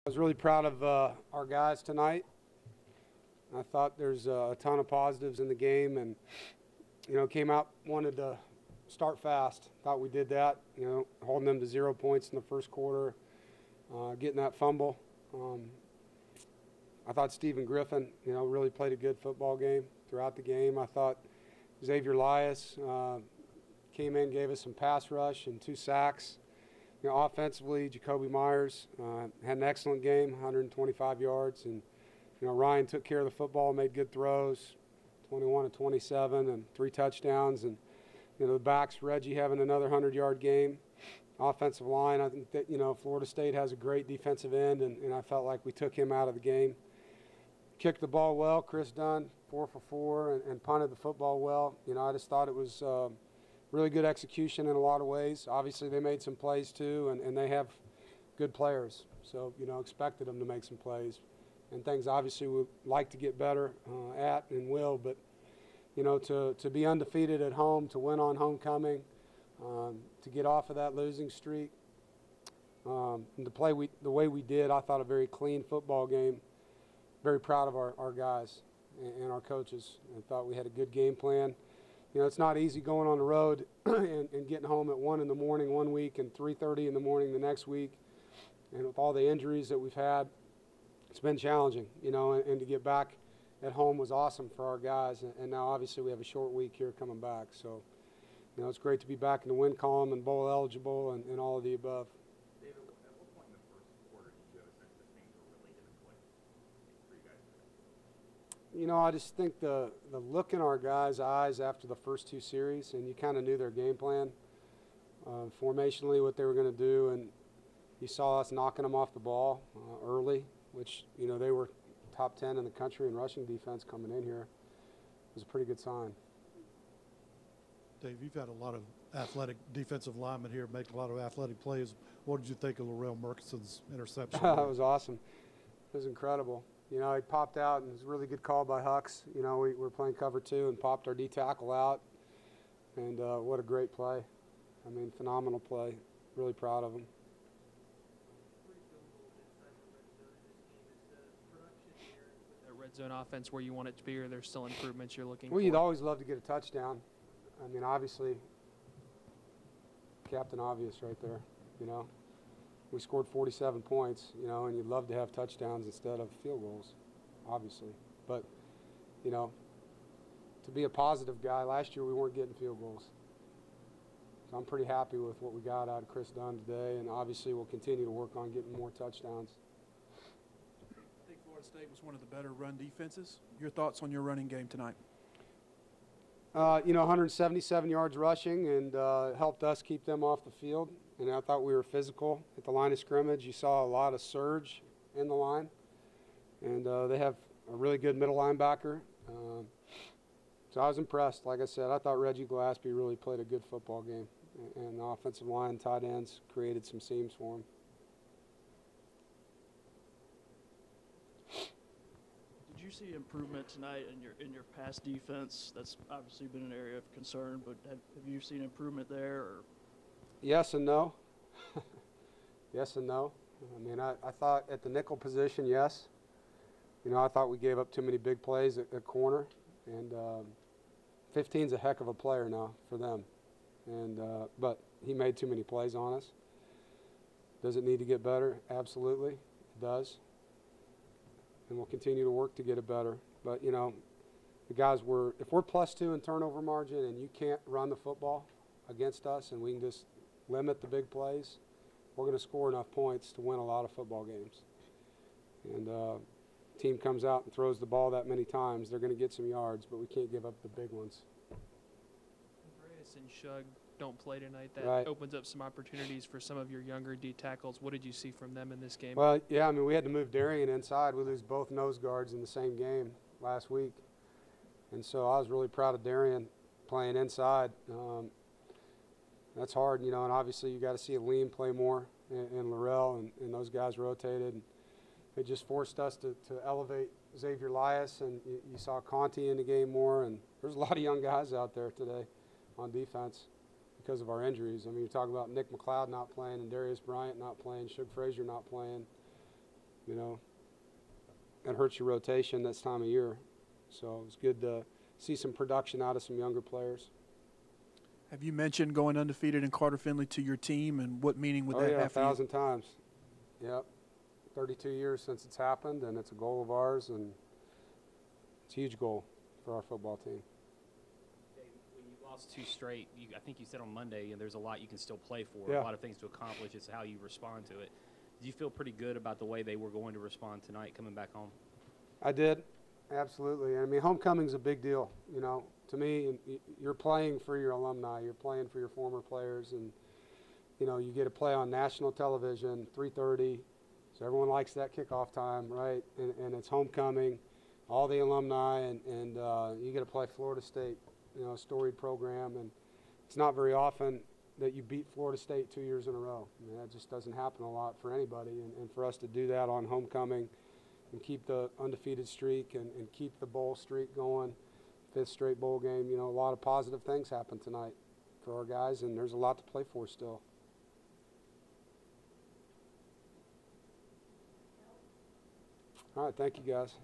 I was really proud of our guys tonight. I thought there's a ton of positives in the game, and came out, wanted to start fast. Thought we did that. Holding them to 0 points in the first quarter, getting that fumble. I thought Stephen Griffin, really played a good football game throughout the game. I thought Xavier Elias came in, gave us some pass rush and 2 sacks. Offensively, Jacoby Myers had an excellent game, 125 yards, and Ryan took care of the football, made good throws, 21-27 and 3 touchdowns, and the backs, Reggie having another 100-yard game. Offensive line, I think that Florida State has a great defensive end, and I felt like we took him out of the game. Kicked the ball well, Chris Dunn, 4 for 4, and punted the football well. I just thought it was really good execution in a lot of ways. Obviously, they made some plays too, and they have good players. So, expected them to make some plays. And things obviously we'd like to get better at and will. But, to be undefeated at home, to win on homecoming, to get off of that losing streak, and to play the way we did, I thought a very clean football game. Very proud of our guys and our coaches. I thought we had a good game plan. It's not easy going on the road and getting home at 1 in the morning one week and 3:30 in the morning the next week. And with all the injuries that we've had, it's been challenging, and to get back at home was awesome for our guys. And now obviously we have a short week here coming back. So, it's great to be back in the win column and bowl eligible and all of the above. David, at what point in the first quarter did you have a sense that things were really going to click for you guys today? I just think the look in our guys' eyes after the first 2 series, and you kind of knew their game plan, formationally what they were going to do, and you saw us knocking them off the ball early, which, they were top 10 in the country in rushing defense coming in here. It was a pretty good sign. Dave, you've had a lot of athletic defensive linemen here, make a lot of athletic plays. What did you think of Laurel Murkison's interception? It was awesome. It was incredible. He popped out, and it was a really good call by Hux. We were playing cover 2 and popped our D tackle out, and what a great play. I mean, phenomenal play. Really proud of him. Red zone offense where you want it to be, or there's still improvements you're looking for? Well, you'd always love to get a touchdown. I mean, obviously, Captain Obvious right there, We scored 47 points, and you'd love to have touchdowns instead of field goals, obviously. But, to be a positive guy, last year we weren't getting field goals. So I'm pretty happy with what we got out of Chris Dunn today, and obviously we'll continue to work on getting more touchdowns. I think Florida State was one of the better run defenses. Your thoughts on your running game tonight? 177 yards rushing, and helped us keep them off the field. And I thought we were physical at the line of scrimmage. You saw a lot of surge in the line. And they have a really good middle linebacker. So I was impressed. Like I said, I thought Reggie Gillespie really played a good football game. And the offensive line, tight ends, created some seams for him. Did you see improvement tonight in your pass defense? That's obviously been an area of concern, but have you seen improvement there? Or? Yes and no. Yes and no. I mean, I thought at the nickel position, yes. I thought we gave up too many big plays at corner, and 15's a heck of a player now for them. And but he made too many plays on us. Does it need to get better? Absolutely, it does. And we'll continue to work to get it better. But, the guys if we're +2 in turnover margin and you can't run the football against us and we can just limit the big plays, we're going to score enough points to win a lot of football games. And team comes out and throws the ball that many times, they're going to get some yards, but we can't give up the big ones. Andreas and Shug don't play tonight. That right. Opens up some opportunities for some of your younger D tackles. What did you see from them in this game? Well, yeah, I mean, we had to move Darian inside. We lose both nose guards in the same game last week. And so I was really proud of Darian playing inside. That's hard, and obviously you got to see Aleem play more and Laurel, and those guys rotated. And it just forced us to elevate Xavier Elias, and you saw Conti in the game more. And there's a lot of young guys out there today on defense because of our injuries. I mean, you talk about Nick McLeod not playing and Darius Bryant not playing, Shug Frazier not playing. know. It hurts your rotation this time of year. So it was good to see some production out of some younger players. Have you mentioned going undefeated in Carter Finley to your team, and what meaning would that yeah, have for you? 1,000 times. Yep. 32 years since it's happened, and it's a goal of ours, and it's a huge goal for our football team. Dave, when you lost 2 straight, I think you said on Monday, and there's a lot you can still play for, Yeah. a lot of things to accomplish. It's how you respond to it. Do you feel pretty good about the way they were going to respond tonight coming back home? I did, absolutely. I mean, homecoming's a big deal. You know, to me, you're playing for your alumni. You're playing for your former players, and you know, you get to play on national television, 3:30. So everyone likes that kickoff time, right? And it's homecoming, all the alumni, and you get to play Florida State, you know, a storied program, and it's not very often that you beat Florida State 2 years in a row. I mean, that just doesn't happen a lot for anybody, and for us to do that on homecoming and keep the undefeated streak and keep the bowl streak going, 5th straight bowl game, you know, a lot of positive things happened tonight for our guys, and there's a lot to play for still. All right, thank you, guys.